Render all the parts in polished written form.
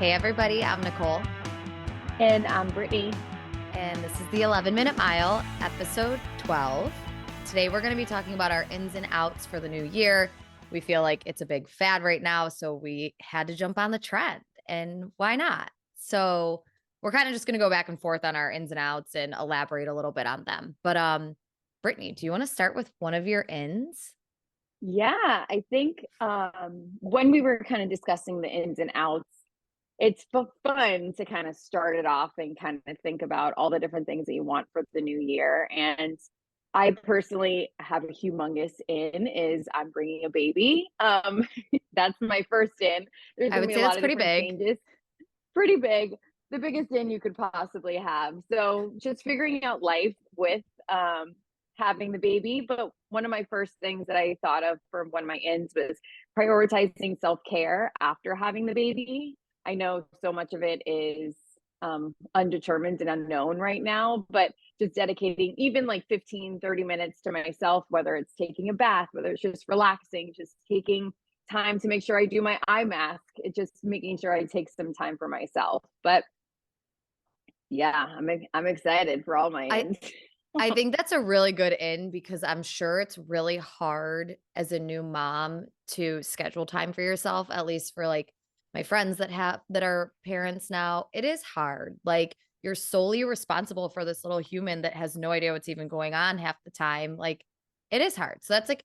Hey everybody, I'm Nicole, And I'm Brittany. and this is the 11-Minute Mile, episode 12. Today we're going to be talking about our ins and outs for the new year. We feel like it's a big fad right now, so we had to jump on the trend, and why not? So we're kind of just going to go back and forth on our ins and outs and elaborate a little bit on them. But Brittany, do you want to start with one of your ins? Yeah, I think when we were kind of discussing the ins and outs, it's fun to kind of start it off and kind of think about all the different things that you want for the new year. And I personally have a humongous in is I'm bringing a baby. That's my first in. There's I going to would be a say that's lot of pretty different big. changes. Pretty big, the biggest in you could possibly have. So just figuring out life with having the baby. But one of my first things that I thought of for one of my ends was prioritizing self care after having the baby. I know so much of it is undetermined and unknown right now, but just dedicating even like 15-30 minutes to myself, whether it's taking a bath, whether it's just relaxing, just taking time to make sure I do my eye mask. It's just making sure I take some time for myself. But yeah, I'm excited for all my I ends. I think that's a really good in because I'm sure it's really hard as a new mom to schedule time for yourself, at least for like my friends that are parents now. It is hard. Like you're solely responsible for this little human that has no idea what's even going on half the time. Like it is hard. So that's like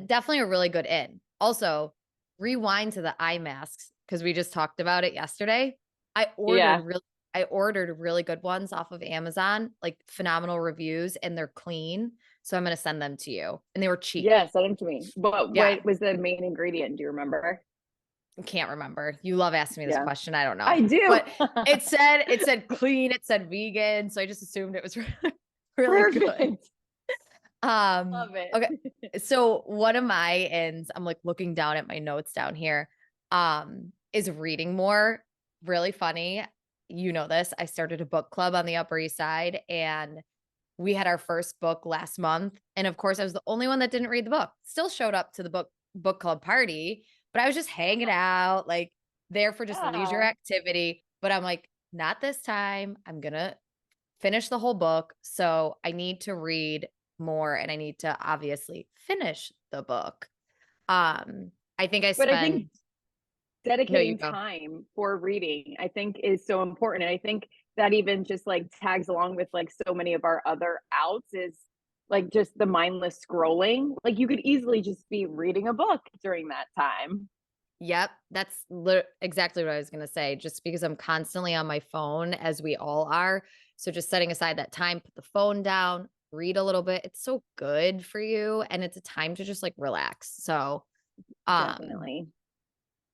definitely a really good in. Also, rewind to the eye masks because we just talked about it yesterday. I ordered Yeah. really I ordered really good ones off of Amazon, like phenomenal reviews, and they're clean. So I'm going to send them to you. And they were cheap. Yeah, send them to me. But Yeah. what was the main ingredient? Do you remember? Can't remember. You love asking me this Yeah. question. I don't I know. do. But it said clean, it said vegan, so I just assumed it was really good. Perfect. Um Love it. okay. So one of my ends, I'm like looking down at my notes down here, is reading more. Really funny. You know this. I started a book club on the Upper East Side and we had our first book last month. And of course, I was the only one that didn't read the book. Still showed up to the book club party, but I was just hanging out, like there for just leisure Yeah. activity. But I'm like, not this time. I'm gonna finish the whole book. So I need to read more and I need to obviously finish the book. I think I But I think spend no, you dedicating go. time for reading, I think, is so important. And I think that even just like tags along with like so many of our other outs is like just the mindless scrolling. Like you could easily just be reading a book during that time. Yep, that's exactly what I was going to say. Just because I'm constantly on my phone, as we all are. So just setting aside that time, put the phone down, read a little bit. It's so good for you, and it's a time to just like relax. So, um, Definitely.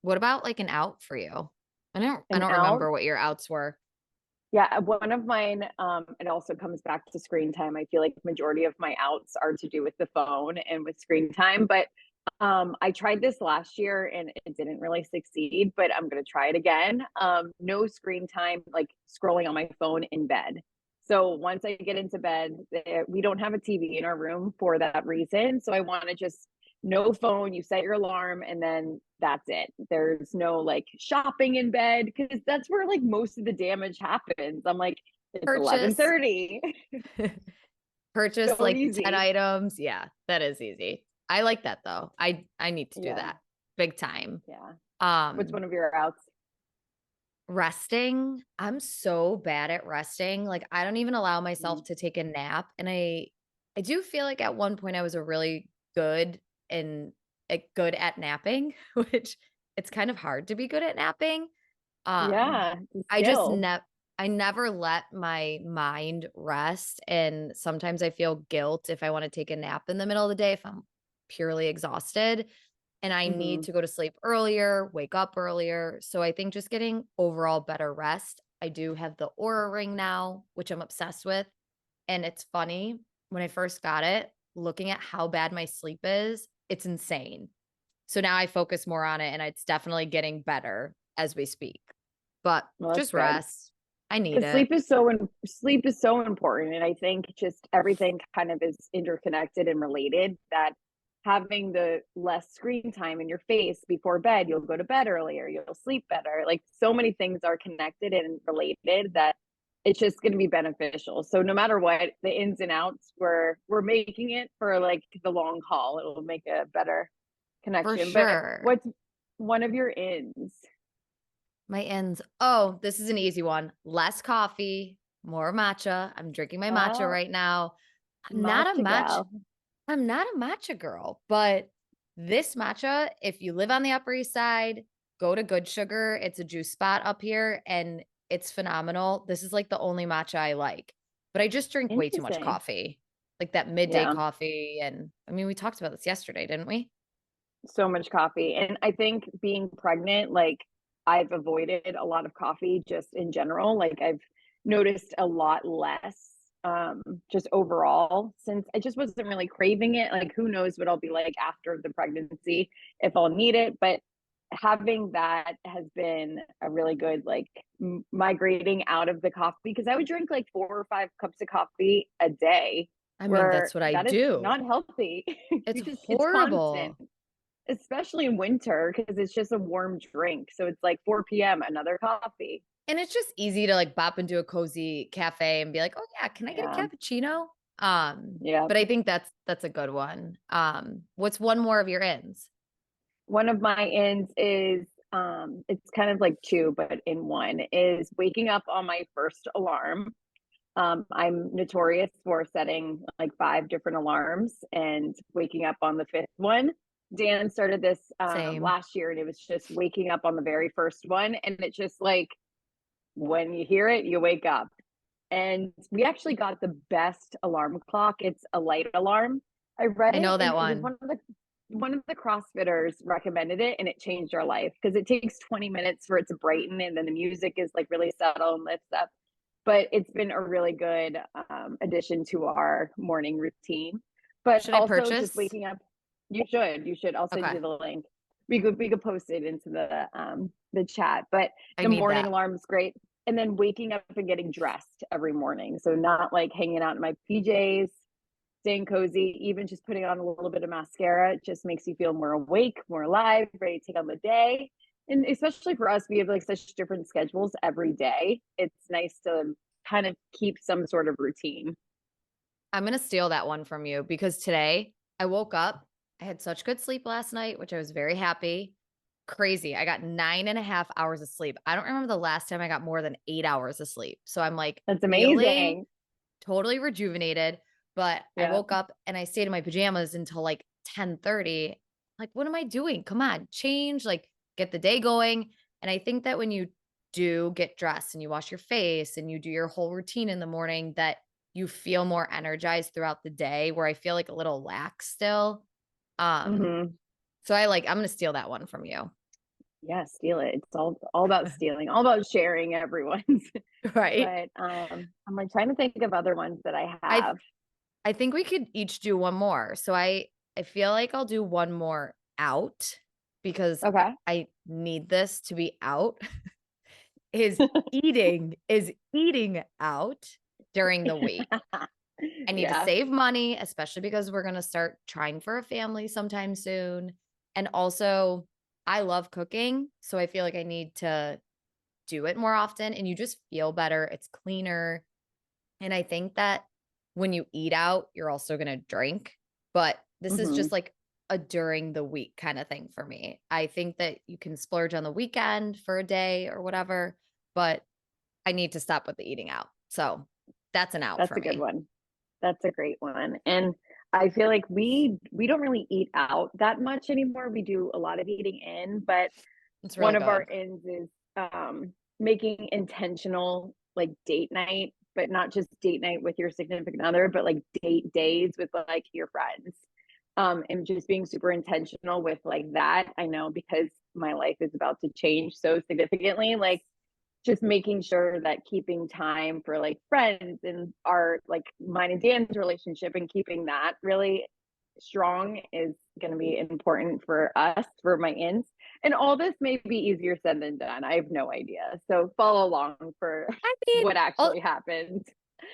what about like an out for you? I And don't out, remember what your outs were. yeah, one of mine, it also comes back to screen time. I feel like majority of my outs are to do with the phone and with screen time, but I tried this last year and it didn't really succeed, but I'm gonna try it again. No screen time, like scrolling on my phone in bed. So once I get into bed, we don't have a TV in our room for that reason. So I want to just no phone, you set your alarm, and then that's it. There's no like shopping in bed because that's where like most of the damage happens. I'm like, it's Purchase, 11:30. purchase So like 10 easy. items. Yeah, that is easy. I like that though. I need to do Yeah. that big time. Yeah. What's Um, one of your outs? Resting, I'm so bad at resting. Like I don't even allow myself Mm. to take a nap. And I do feel like at one point I was a really and good at napping, which it's kind of hard to be good at napping. Um Yeah, it's a I just skill. I never let my mind rest and sometimes I feel guilt if I want to take a nap in the middle of the day if I'm purely exhausted and I need Hmm. to go to sleep earlier, wake up earlier. So I think just getting overall better rest. I do have the Aura ring now, which I'm obsessed with. And it's funny when I first got it, looking at how bad my sleep is, it's insane. So now I focus more on it and it's definitely getting better as we speak. But Well, that's just good. rest. I need Because it. sleep is so important. And I think just everything kind of is interconnected and related that having the less screen time in your face before bed, you'll go to bed earlier, you'll sleep better. Like so many things are connected and related that it's just going to be beneficial. So no matter what, the ins and outs, we're making it for like the long haul. It'll make a better For connection. But sure. what's one of your ins? My ends. Oh, this is an easy one. Less coffee, more matcha. I'm drinking my matcha Oh, right now. I'm not a matcha matcha. gal. I'm not a matcha girl, but this matcha, if you live on the Upper East Side, go to Good Sugar. It's a juice spot up here and it's phenomenal. This is like the only matcha I like. But I just drink way too much Interesting. coffee. Like that midday Yeah. coffee and I mean we talked about this yesterday, didn't we? So much coffee. And I think being pregnant, like I've avoided a lot of coffee just in general. Like I've noticed a lot less just overall since I just wasn't really craving it. Like who knows what I'll be like after the pregnancy if I'll need it, but having that has been a really good like migrating out of the coffee because I would drink like 4 or 5 cups of coffee a day I mean, where that's what I that is do. not healthy. It's It's constant, horrible. especially in winter because it's just a warm drink. So it's like 4 p.m., another coffee. And it's just easy to like bop into a cozy cafe and be like, "Oh yeah, can I get a Yeah. cappuccino?" Yeah. But I think that's a good one. What's one more of your ins? One of my ends is it's kind of like two, but in one is waking up on my first alarm. I'm notorious for setting like 5 different alarms and waking up on the fifth one. Dan started this Same. last year and it was just waking up on the very first one. And it's just like when you hear it, you wake up. And we actually got the best alarm clock. It's a light alarm. I read I it know and that it was one. one of the CrossFitters recommended it and it changed our life because it takes 20 minutes for it to brighten and then the music is like really subtle and lifts up. But it's been a really good addition to our morning routine. But Should I also just purchase? waking up, you should. I'll send Okay. you the link. We could post it into the chat. But I the need morning that. alarm is great and then waking up and getting dressed every morning. So not like hanging out in my PJs, staying cozy, even just putting on a little bit of mascara, it just makes you feel more awake, more alive, ready to take on the day. And especially for us, we have like such different schedules every day. It's nice to kind of keep some sort of routine. I'm gonna steal that one from you because today I woke up. I had such good sleep last night, which I was very happy. Crazy. I got 9.5 hours of sleep. I don't remember the last time I got more than 8 hours of sleep. So I'm like That's feeling amazing. totally rejuvenated. But I Yeah. woke up and I stayed in my pajamas until like 10:30. Like, what am I doing? Come on, change, like get the day going. And I think that when you do get dressed and you wash your face and you do your whole routine in the morning, that you feel more energized throughout the day where I feel like a little lax still. Um, Hmm. so I'm gonna steal that one from you. Yeah, steal it. It's all about stealing, all about sharing everyone's. Right. But I'm like trying to think of other ones that I I th- have. I think we could each do one more. So I feel like I'll do one more out because Okay. I need this to be out is eating out during the week. I need to Yeah. save money, especially because we're going to start trying for a family sometime soon. And also, I love cooking, so I feel like I need to do it more often and you just feel better. It's cleaner. And I think that when you eat out, you're also going to drink, but this is Hmm. just like a during the week kind of thing for me. I think that you can splurge on the weekend for a day or whatever, but I need to stop with the eating out. So that's an out That's for a good me. one. That's a great one. And I feel like we don't really eat out that much anymore. We do a lot of eating in, but It's one really of our good. ends is making intentional like date night, but not just date night with your significant other, but like date days with like your friends. And just being super intentional with like that. I know because my life is about to change so significantly. Like just making sure that keeping time for like friends and our like mine and Dan's relationship and keeping that really strong is going to be important for us for my ins. And all this may be easier said than done. I have no idea. So follow along for I mean, what actually happened.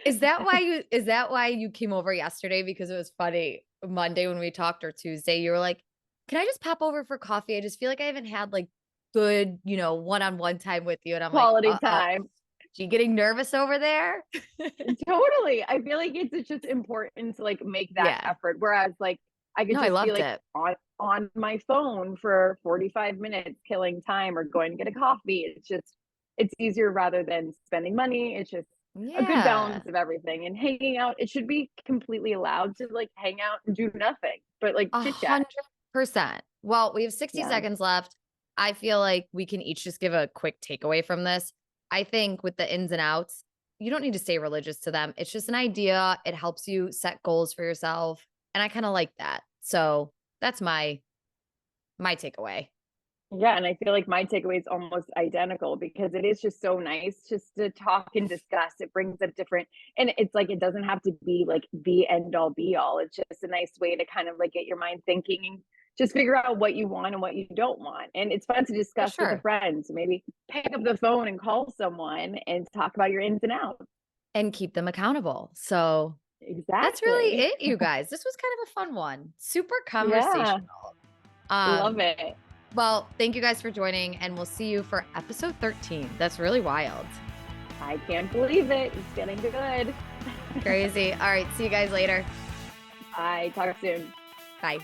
is that why you came over yesterday? Because it was funny. Monday when we talked or Tuesday, you were like, "Can I just pop over for coffee? I just feel like I haven't had like good, one-on-one time with you." And I'm like, Quality "Uh-oh. time. She getting nervous over there?" Totally. I feel like it's just important to, like, make that Yeah. effort, whereas, like, I could No, I just be, loved like, it. on my phone for 45 minutes killing time or going to get a coffee. It's easier rather than spending money. It's just a good Yeah. balance of everything, and hanging out, it should be completely allowed to, like, hang out and do nothing, but, like, chit chat. 100%. Well, we have 60 Yeah. seconds left. I feel like we can each just give a quick takeaway from this. I think with the ins and outs, you don't need to stay religious to them. It's just an idea. It helps you set goals for yourself. And I kind of like that. So that's my takeaway. Yeah, and I feel like my takeaway is almost identical because it is just so nice just to talk and discuss. It brings up different, and it's like it doesn't have to be like the end all be all. It's just a nice way to kind of like get your mind thinking and just figure out what you want and what you don't want. And it's fun to For discuss with a sure. friend. So maybe pick up the phone and call someone and talk about your ins and outs. And keep them accountable. So that's really Exactly. it, you guys. This was kind of a fun one. Super Yeah, conversational. love Um, it. Well, thank you guys for joining, and we'll see you for episode 13. That's really wild. I can't believe it. It's getting good. Crazy. All right. See you guys later. Bye. Talk soon. Bye.